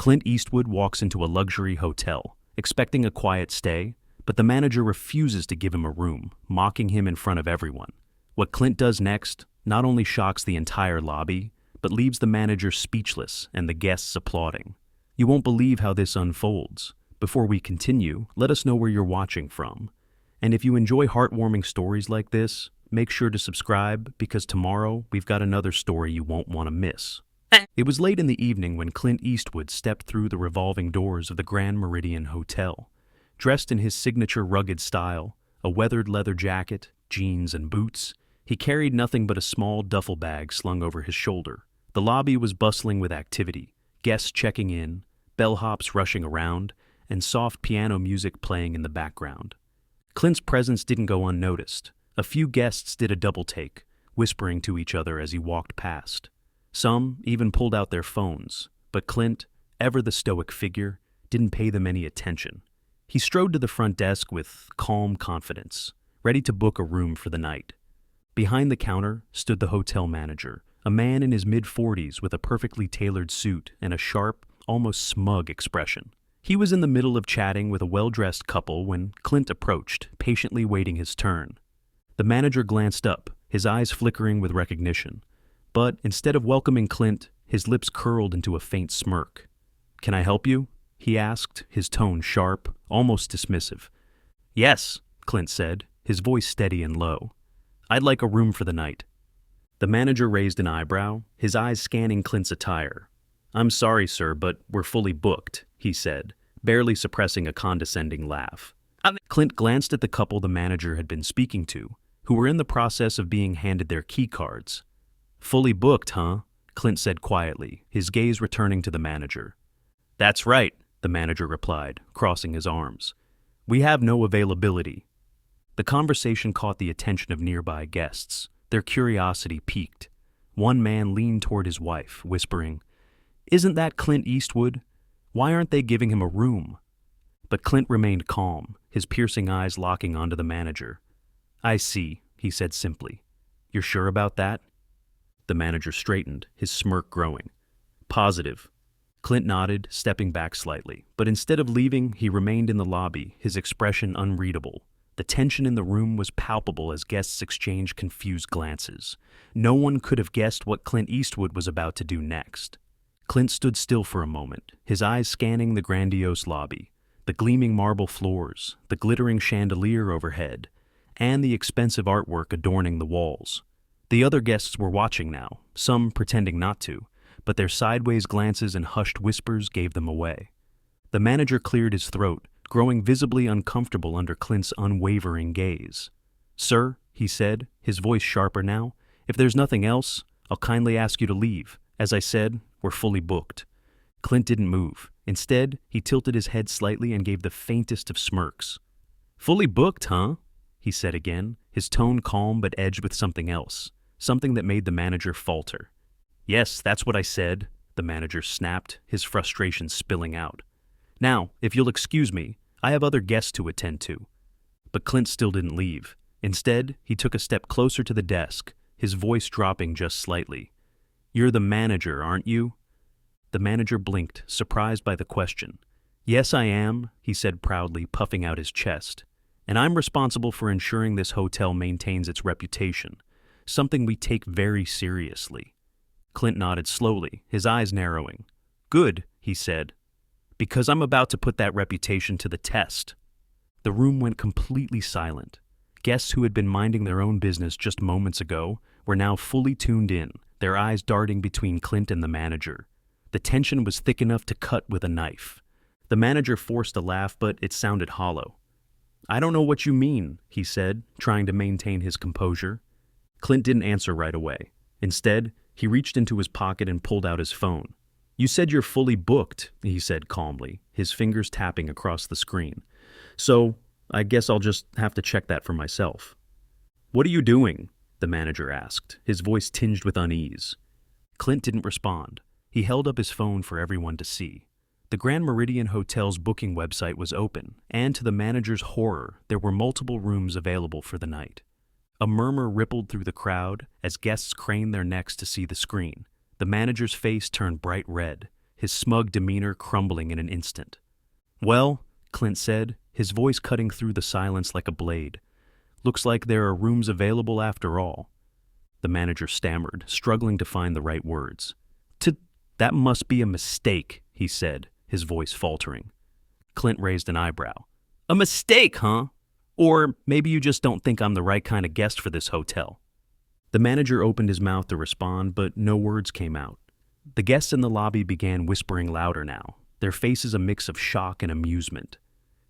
Clint Eastwood walks into a luxury hotel, expecting a quiet stay, but the manager refuses to give him a room, mocking him in front of everyone. What Clint does next not only shocks the entire lobby, but leaves the manager speechless and the guests applauding. You won't believe how this unfolds. Before we continue, let us know where you're watching from. And if you enjoy heartwarming stories like this, make sure to subscribe because tomorrow we've got another story you won't want to miss. It was late in the evening when Clint Eastwood stepped through the revolving doors of the Grand Meridian Hotel. Dressed in his signature rugged style, a weathered leather jacket, jeans, and boots, he carried nothing but a small duffel bag slung over his shoulder. The lobby was bustling with activity, guests checking in, bellhops rushing around, and soft piano music playing in the background. Clint's presence didn't go unnoticed. A few guests did a double take, whispering to each other as he walked past. Some even pulled out their phones, but Clint, ever the stoic figure, didn't pay them any attention. He strode to the front desk with calm confidence, ready to book a room for the night. Behind the counter stood the hotel manager, a man in his mid-40s with a perfectly tailored suit and a sharp, almost smug expression. He was in the middle of chatting with a well-dressed couple when Clint approached, patiently waiting his turn. The manager glanced up, his eyes flickering with recognition. But instead of welcoming Clint, his lips curled into a faint smirk. "Can I help you?" he asked, his tone sharp, almost dismissive. "Yes," Clint said, his voice steady and low. "I'd like a room for the night." The manager raised an eyebrow, his eyes scanning Clint's attire. "I'm sorry, sir, but we're fully booked," he said, barely suppressing a condescending laugh. Clint glanced at the couple the manager had been speaking to, who were in the process of being handed their key cards. "Fully booked, huh?" Clint said quietly, his gaze returning to the manager. "That's right," the manager replied, crossing his arms. "We have no availability." The conversation caught the attention of nearby guests. Their curiosity piqued. One man leaned toward his wife, whispering, "Isn't that Clint Eastwood? Why aren't they giving him a room?" But Clint remained calm, his piercing eyes locking onto the manager. "I see," he said simply. "You're sure about that?" The manager straightened, his smirk growing. "Positive." Clint nodded, stepping back slightly, but instead of leaving, he remained in the lobby, his expression unreadable. The tension in the room was palpable as guests exchanged confused glances. No one could have guessed what Clint Eastwood was about to do next. Clint stood still for a moment, his eyes scanning the grandiose lobby, the gleaming marble floors, the glittering chandelier overhead, and the expensive artwork adorning the walls. The other guests were watching now, some pretending not to, but their sideways glances and hushed whispers gave them away. The manager cleared his throat, growing visibly uncomfortable under Clint's unwavering gaze. "Sir," he said, his voice sharper now, "if there's nothing else, I'll kindly ask you to leave. As I said, we're fully booked." Clint didn't move. Instead, he tilted his head slightly and gave the faintest of smirks. "Fully booked, huh?" he said again, his tone calm but edged with something else, something that made the manager falter. "Yes, that's what I said," the manager snapped, his frustration spilling out. "Now, if you'll excuse me, I have other guests to attend to." But Clint still didn't leave. Instead, he took a step closer to the desk, his voice dropping just slightly. "You're the manager, aren't you?" The manager blinked, surprised by the question. "Yes, I am," he said proudly, puffing out his chest. "And I'm responsible for ensuring this hotel maintains its reputation, something we take very seriously." Clint nodded slowly, his eyes narrowing. "Good," he said, "because I'm about to put that reputation to the test." The room went completely silent. Guests who had been minding their own business just moments ago were now fully tuned in, their eyes darting between Clint and the manager. The tension was thick enough to cut with a knife. The manager forced a laugh, but it sounded hollow. "I don't know what you mean," he said, trying to maintain his composure. Clint didn't answer right away. Instead, he reached into his pocket and pulled out his phone. "You said you're fully booked," he said calmly, his fingers tapping across the screen. "So, I guess I'll just have to check that for myself." "What are you doing?" the manager asked, his voice tinged with unease. Clint didn't respond. He held up his phone for everyone to see. The Grand Meridian Hotel's booking website was open, and to the manager's horror, there were multiple rooms available for the night. A murmur rippled through the crowd as guests craned their necks to see the screen. The manager's face turned bright red, his smug demeanor crumbling in an instant. "Well," Clint said, his voice cutting through the silence like a blade, "looks like there are rooms available after all." The manager stammered, struggling to find the right words. That must be a mistake," he said, his voice faltering. Clint raised an eyebrow. "A mistake, huh? Or maybe you just don't think I'm the right kind of guest for this hotel." The manager opened his mouth to respond, but no words came out. The guests in the lobby began whispering louder now, their faces a mix of shock and amusement.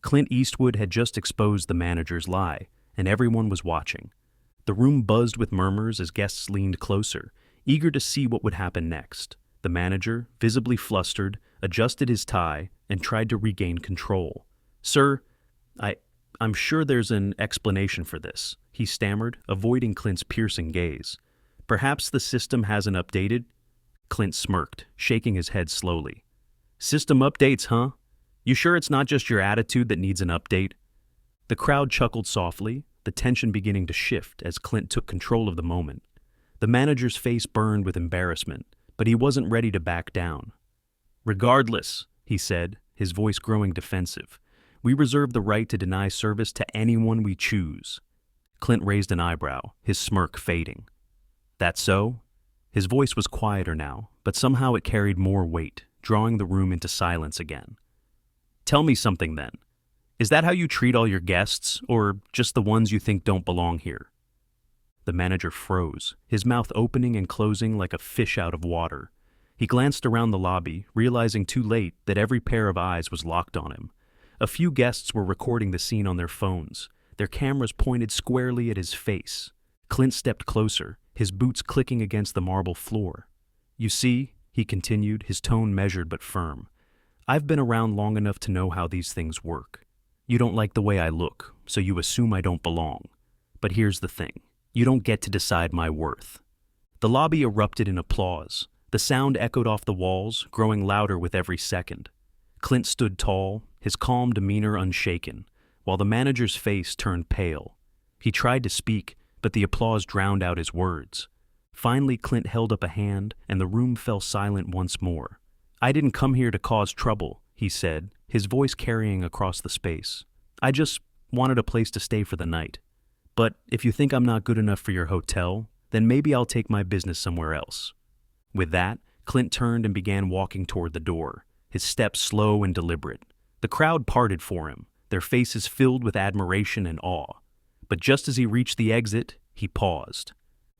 Clint Eastwood had just exposed the manager's lie, and everyone was watching. The room buzzed with murmurs as guests leaned closer, eager to see what would happen next. The manager, visibly flustered, adjusted his tie and tried to regain control. "Sir, I'm sure there's an explanation for this," he stammered, avoiding Clint's piercing gaze. "Perhaps the system hasn't updated?" Clint smirked, shaking his head slowly. "System updates, huh? You sure it's not just your attitude that needs an update?" The crowd chuckled softly, the tension beginning to shift as Clint took control of the moment. The manager's face burned with embarrassment, but he wasn't ready to back down. "Regardless," he said, his voice growing defensive, "we reserve the right to deny service to anyone we choose." Clint raised an eyebrow, his smirk fading. "That so?" His voice was quieter now, but somehow it carried more weight, drawing the room into silence again. "Tell me something then. Is that how you treat all your guests, or just the ones you think don't belong here?" The manager froze, his mouth opening and closing like a fish out of water. He glanced around the lobby, realizing too late that every pair of eyes was locked on him. A few guests were recording the scene on their phones, their cameras pointed squarely at his face. Clint stepped closer, his boots clicking against the marble floor. "You see," he continued, his tone measured but firm, "I've been around long enough to know how these things work. You don't like the way I look, so you assume I don't belong. But here's the thing. You don't get to decide my worth." The lobby erupted in applause. The sound echoed off the walls, growing louder with every second. Clint stood tall, his calm demeanor unshaken, while the manager's face turned pale. He tried to speak, but the applause drowned out his words. Finally, Clint held up a hand, and the room fell silent once more. "I didn't come here to cause trouble," he said, his voice carrying across the space. "I just wanted a place to stay for the night. But if you think I'm not good enough for your hotel, then maybe I'll take my business somewhere else." With that, Clint turned and began walking toward the door, his steps slow and deliberate. The crowd parted for him, their faces filled with admiration and awe. But just as he reached the exit, he paused.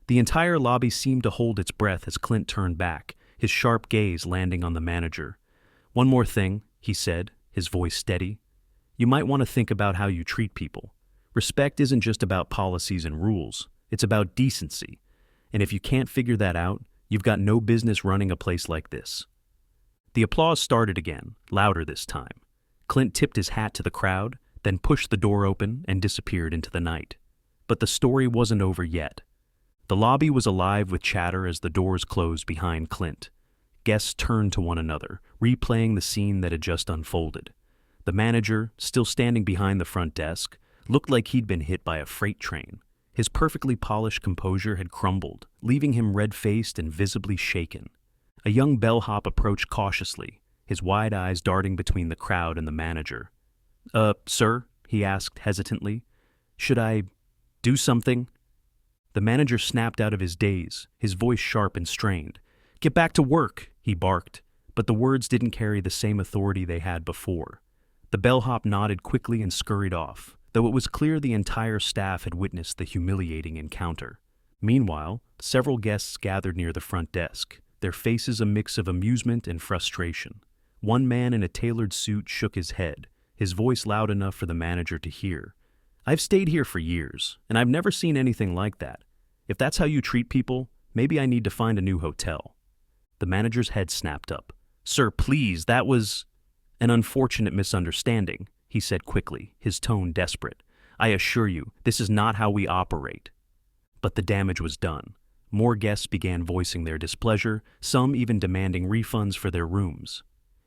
The entire lobby seemed to hold its breath as Clint turned back, his sharp gaze landing on the manager. "One more thing," he said, his voice steady. "You might want to think about how you treat people. Respect isn't just about policies and rules, it's about decency. And if you can't figure that out, you've got no business running a place like this." The applause started again, louder this time. Clint tipped his hat to the crowd, then pushed the door open and disappeared into the night. But the story wasn't over yet. The lobby was alive with chatter as the doors closed behind Clint. Guests turned to one another, replaying the scene that had just unfolded. The manager, still standing behind the front desk, looked like he'd been hit by a freight train. His perfectly polished composure had crumbled, leaving him red-faced and visibly shaken. A young bellhop approached cautiously, his wide eyes darting between the crowd and the manager. Sir?" he asked hesitantly. "Should I do something?" The manager snapped out of his daze, his voice sharp and strained. "Get back to work," he barked, but the words didn't carry the same authority they had before. The bellhop nodded quickly and scurried off, though it was clear the entire staff had witnessed the humiliating encounter. Meanwhile, several guests gathered near the front desk, their faces a mix of amusement and frustration. One man in a tailored suit shook his head, his voice loud enough for the manager to hear. "I've stayed here for years, and I've never seen anything like that. If that's how you treat people, maybe I need to find a new hotel." The manager's head snapped up. "Sir, please, that was an unfortunate misunderstanding," he said quickly, his tone desperate. "I assure you, this is not how we operate." But the damage was done. More guests began voicing their displeasure, some even demanding refunds for their rooms.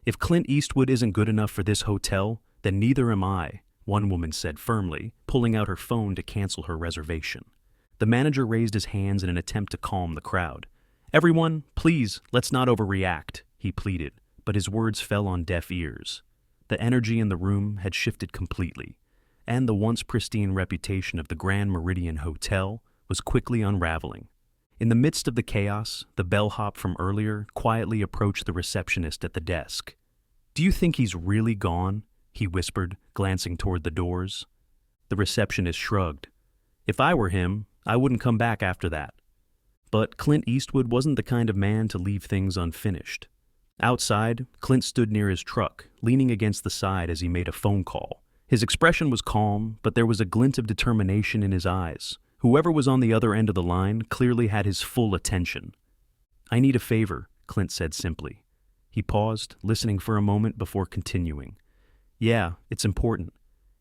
"If Clint Eastwood isn't good enough for this hotel, then neither am I," one woman said firmly, pulling out her phone to cancel her reservation. The manager raised his hands in an attempt to calm the crowd. "Everyone, please, let's not overreact," he pleaded, but his words fell on deaf ears. The energy in the room had shifted completely, and the once pristine reputation of the Grand Meridian Hotel was quickly unraveling. In the midst of the chaos, the bellhop from earlier quietly approached the receptionist at the desk. "Do you think he's really gone?" he whispered, glancing toward the doors. The receptionist shrugged. "If I were him, I wouldn't come back after that." But Clint Eastwood wasn't the kind of man to leave things unfinished. Outside, Clint stood near his truck, leaning against the side as he made a phone call. His expression was calm, but there was a glint of determination in his eyes. Whoever was on the other end of the line clearly had his full attention. "I need a favor," Clint said simply. He paused, listening for a moment before continuing. "Yeah, it's important.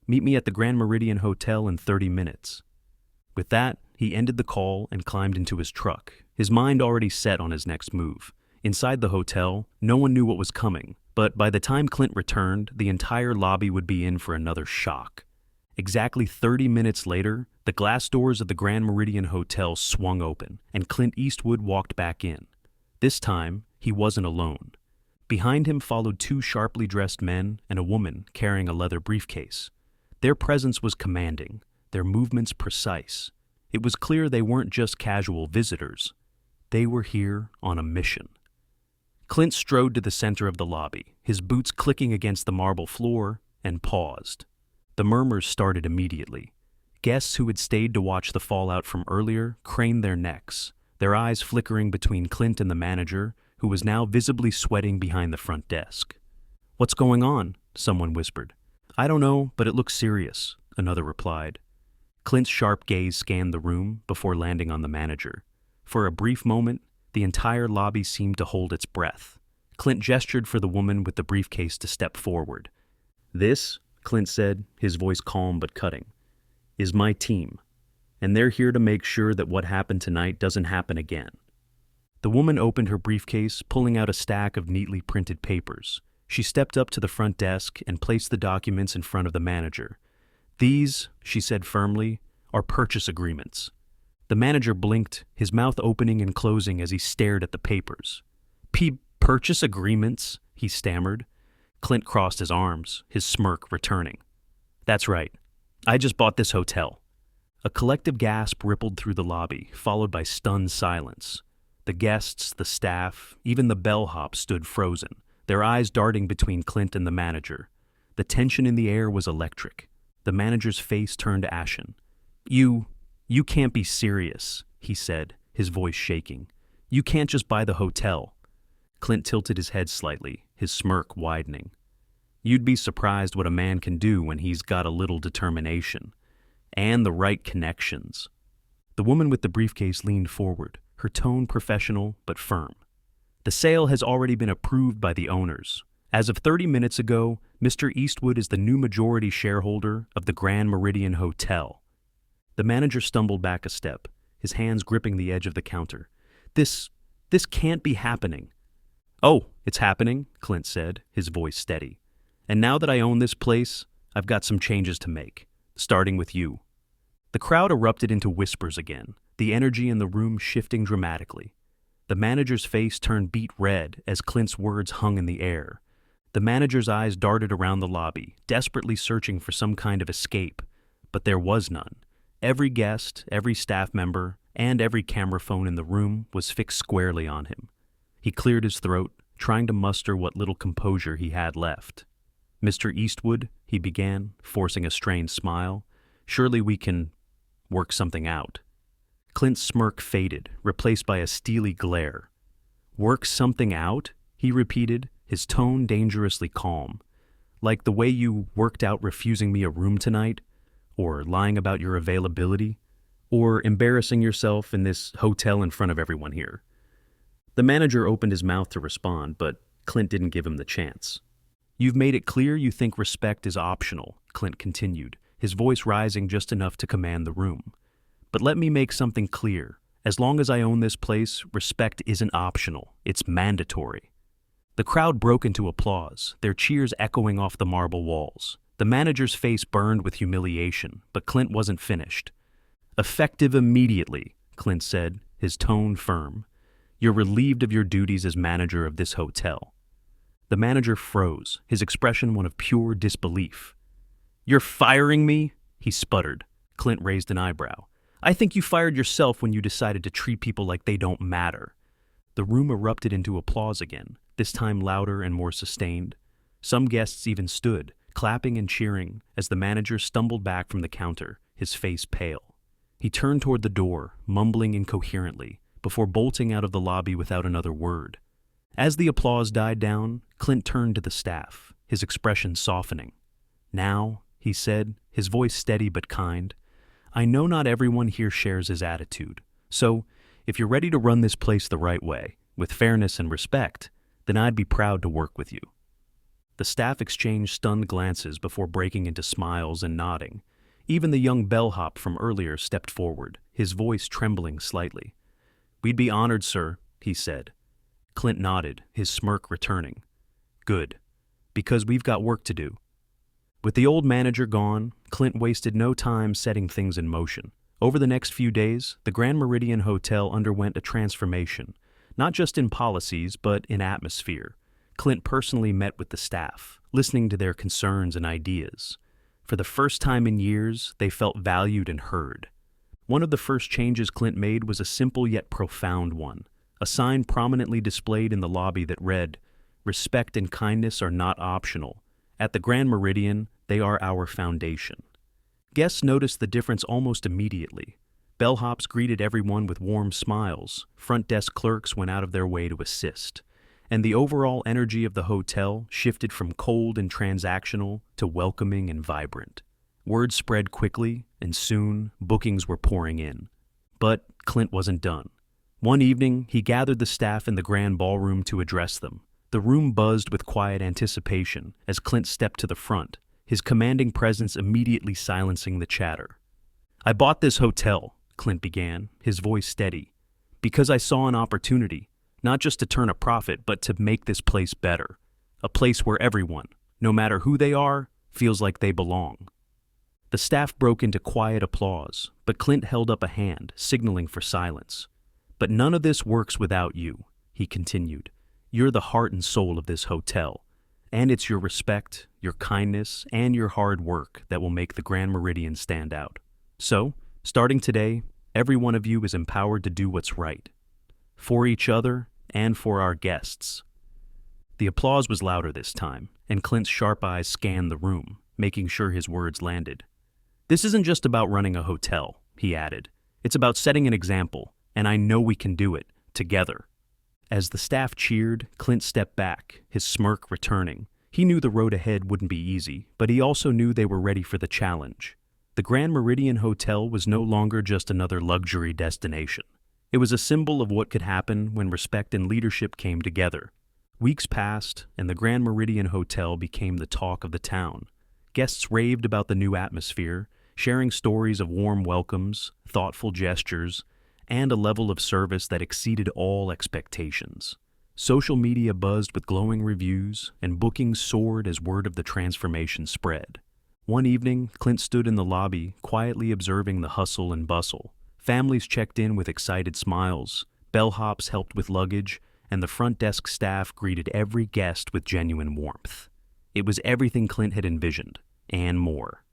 Meet me at the Grand Meridian Hotel in 30 minutes. With that, he ended the call and climbed into his truck, his mind already set on his next move. Inside the hotel, no one knew what was coming, but by the time Clint returned, the entire lobby would be in for another shock. Exactly 30 minutes later, the glass doors of the Grand Meridian Hotel swung open, and Clint Eastwood walked back in. This time, he wasn't alone. Behind him followed two sharply dressed men and a woman carrying a leather briefcase. Their presence was commanding, their movements precise. It was clear they weren't just casual visitors. They were here on a mission. Clint strode to the center of the lobby, his boots clicking against the marble floor, and paused. The murmurs started immediately. Guests who had stayed to watch the fallout from earlier craned their necks, their eyes flickering between Clint and the manager, who was now visibly sweating behind the front desk. "What's going on?" someone whispered. "I don't know, but it looks serious," another replied. Clint's sharp gaze scanned the room before landing on the manager. For a brief moment, the entire lobby seemed to hold its breath. Clint gestured for the woman with the briefcase to step forward. "This," Clint said, his voice calm but cutting, "is my team, and they're here to make sure that what happened tonight doesn't happen again." The woman opened her briefcase, pulling out a stack of neatly printed papers. She stepped up to the front desk and placed the documents in front of the manager. "These," she said firmly, "are purchase agreements." The manager blinked, his mouth opening and closing as he stared at the papers. Purchase agreements?" he stammered. Clint crossed his arms, his smirk returning. "That's right. I just bought this hotel." A collective gasp rippled through the lobby, followed by stunned silence. The guests, the staff, even the bellhop stood frozen, their eyes darting between Clint and the manager. The tension in the air was electric. The manager's face turned ashen. You can't be serious," he said, his voice shaking. "You can't just buy the hotel." Clint tilted his head slightly, his smirk widening. "You'd be surprised what a man can do when he's got a little determination. And the right connections." The woman with the briefcase leaned forward, her tone professional but firm. "The sale has already been approved by the owners. As of 30 minutes ago, Mr. Eastwood is the new majority shareholder of the Grand Meridian Hotel." The manager stumbled back a step, his hands gripping the edge of the counter. This can't be happening." "Oh, it's happening," Clint said, his voice steady. "And now that I own this place, I've got some changes to make, starting with you." The crowd erupted into whispers again, the energy in the room shifting dramatically. The manager's face turned beet red as Clint's words hung in the air. The manager's eyes darted around the lobby, desperately searching for some kind of escape, but there was none. Every guest, every staff member, and every camera phone in the room was fixed squarely on him. He cleared his throat, trying to muster what little composure he had left. "Mr. Eastwood," he began, forcing a strained smile, "surely we can work something out." Clint's smirk faded, replaced by a steely glare. "Work something out?" he repeated, his tone dangerously calm. "Like the way you worked out refusing me a room tonight? Or lying about your availability? Or embarrassing yourself in this hotel in front of everyone here?" The manager opened his mouth to respond, but Clint didn't give him the chance. "You've made it clear you think respect is optional," Clint continued, his voice rising just enough to command the room. "But let me make something clear. As long as I own this place, respect isn't optional, it's mandatory." The crowd broke into applause, their cheers echoing off the marble walls. The manager's face burned with humiliation, but Clint wasn't finished. "Effective immediately," Clint said, his tone firm. "You're relieved of your duties as manager of this hotel." The manager froze, his expression one of pure disbelief. "You're firing me?" he sputtered. Clint raised an eyebrow. "I think you fired yourself when you decided to treat people like they don't matter." The room erupted into applause again, this time louder and more sustained. Some guests even stood, clapping and cheering, as the manager stumbled back from the counter, his face pale. He turned toward the door, mumbling incoherently, before bolting out of the lobby without another word. As the applause died down, Clint turned to the staff, his expression softening. "Now," he said, his voice steady but kind, "I know not everyone here shares his attitude, so if you're ready to run this place the right way, with fairness and respect, then I'd be proud to work with you." The staff exchanged stunned glances before breaking into smiles and nodding. Even the young bellhop from earlier stepped forward, his voice trembling slightly. "We'd be honored, sir," he said. Clint nodded, his smirk returning. "Good, because we've got work to do." With the old manager gone, Clint wasted no time setting things in motion. Over the next few days, the Grand Meridian Hotel underwent a transformation, not just in policies, but in atmosphere. Clint personally met with the staff, listening to their concerns and ideas. For the first time in years, they felt valued and heard. One of the first changes Clint made was a simple yet profound one, a sign prominently displayed in the lobby that read, "Respect and kindness are not optional. At the Grand Meridian, they are our foundation." Guests noticed the difference almost immediately. Bellhops greeted everyone with warm smiles, front desk clerks went out of their way to assist, and the overall energy of the hotel shifted from cold and transactional to welcoming and vibrant. Word spread quickly, and soon bookings were pouring in. But Clint wasn't done. One evening, he gathered the staff in the grand ballroom to address them. The room buzzed with quiet anticipation as Clint stepped to the front, his commanding presence immediately silencing the chatter. "I bought this hotel," Clint began, his voice steady, "because I saw an opportunity, not just to turn a profit, but to make this place better. A place where everyone, no matter who they are, feels like they belong." The staff broke into quiet applause, but Clint held up a hand, signaling for silence. "But none of this works without you," he continued. "You're the heart and soul of this hotel, and it's your respect, your kindness, and your hard work that will make the Grand Meridian stand out. So, starting today, every one of you is empowered to do what's right, for each other and for our guests." The applause was louder this time, and Clint's sharp eyes scanned the room, making sure his words landed. "This isn't just about running a hotel," he added. "It's about setting an example, and I know we can do it, together." As the staff cheered, Clint stepped back, his smirk returning. He knew the road ahead wouldn't be easy, but he also knew they were ready for the challenge. The Grand Meridian Hotel was no longer just another luxury destination. It was a symbol of what could happen when respect and leadership came together. Weeks passed, and the Grand Meridian Hotel became the talk of the town. Guests raved about the new atmosphere, sharing stories of warm welcomes, thoughtful gestures, and a level of service that exceeded all expectations. Social media buzzed with glowing reviews, and bookings soared as word of the transformation spread. One evening, Clint stood in the lobby, quietly observing the hustle and bustle. Families checked in with excited smiles, bellhops helped with luggage, and the front desk staff greeted every guest with genuine warmth. It was everything Clint had envisioned, and more.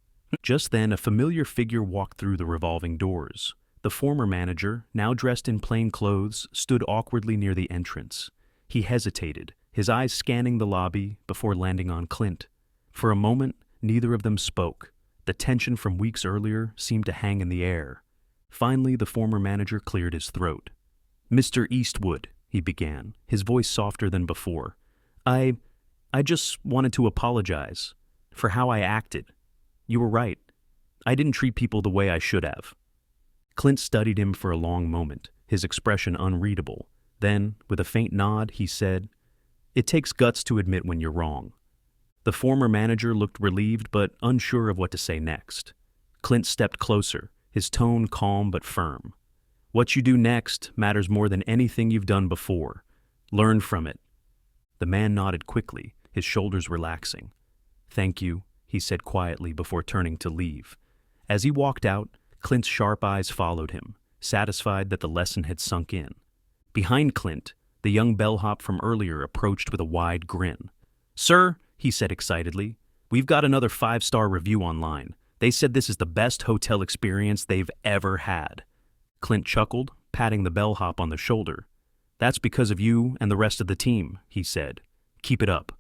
Just then, a familiar figure walked through the revolving doors. The former manager, now dressed in plain clothes, stood awkwardly near the entrance. He hesitated, his eyes scanning the lobby before landing on Clint. For a moment, neither of them spoke. The tension from weeks earlier seemed to hang in the air. Finally, the former manager cleared his throat. "Mr. Eastwood," he began, his voice softer than before. I just wanted to apologize for how I acted. You were right. I didn't treat people the way I should have." Clint studied him for a long moment, his expression unreadable. Then, with a faint nod, he said, "It takes guts to admit when you're wrong." The former manager looked relieved but unsure of what to say next. Clint stepped closer, his tone calm but firm. "What you do next matters more than anything you've done before. Learn from it." The man nodded quickly, his shoulders relaxing. "Thank you," he said quietly before turning to leave. As he walked out, Clint's sharp eyes followed him, satisfied that the lesson had sunk in. Behind Clint, the young bellhop from earlier approached with a wide grin. "Sir," he said excitedly, "we've got another 5-star review online. They said this is the best hotel experience they've ever had." Clint chuckled, patting the bellhop on the shoulder. "That's because of you and the rest of the team," he said. "Keep it up."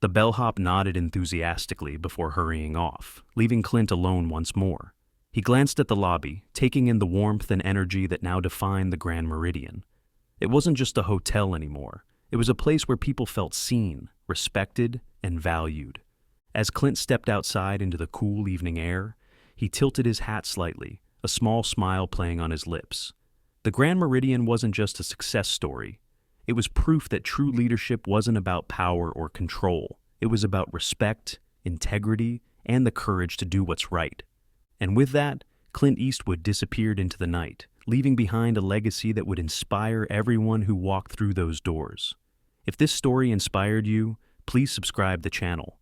The bellhop nodded enthusiastically before hurrying off, leaving Clint alone once more. He glanced at the lobby, taking in the warmth and energy that now defined the Grand Meridian. It wasn't just a hotel anymore. It was a place where people felt seen, respected, and valued. As Clint stepped outside into the cool evening air, he tilted his hat slightly, a small smile playing on his lips. The Grand Meridian wasn't just a success story. It was proof that true leadership wasn't about power or control. It was about respect, integrity, and the courage to do what's right. And with that, Clint Eastwood disappeared into the night, leaving behind a legacy that would inspire everyone who walked through those doors. If this story inspired you, please subscribe the channel.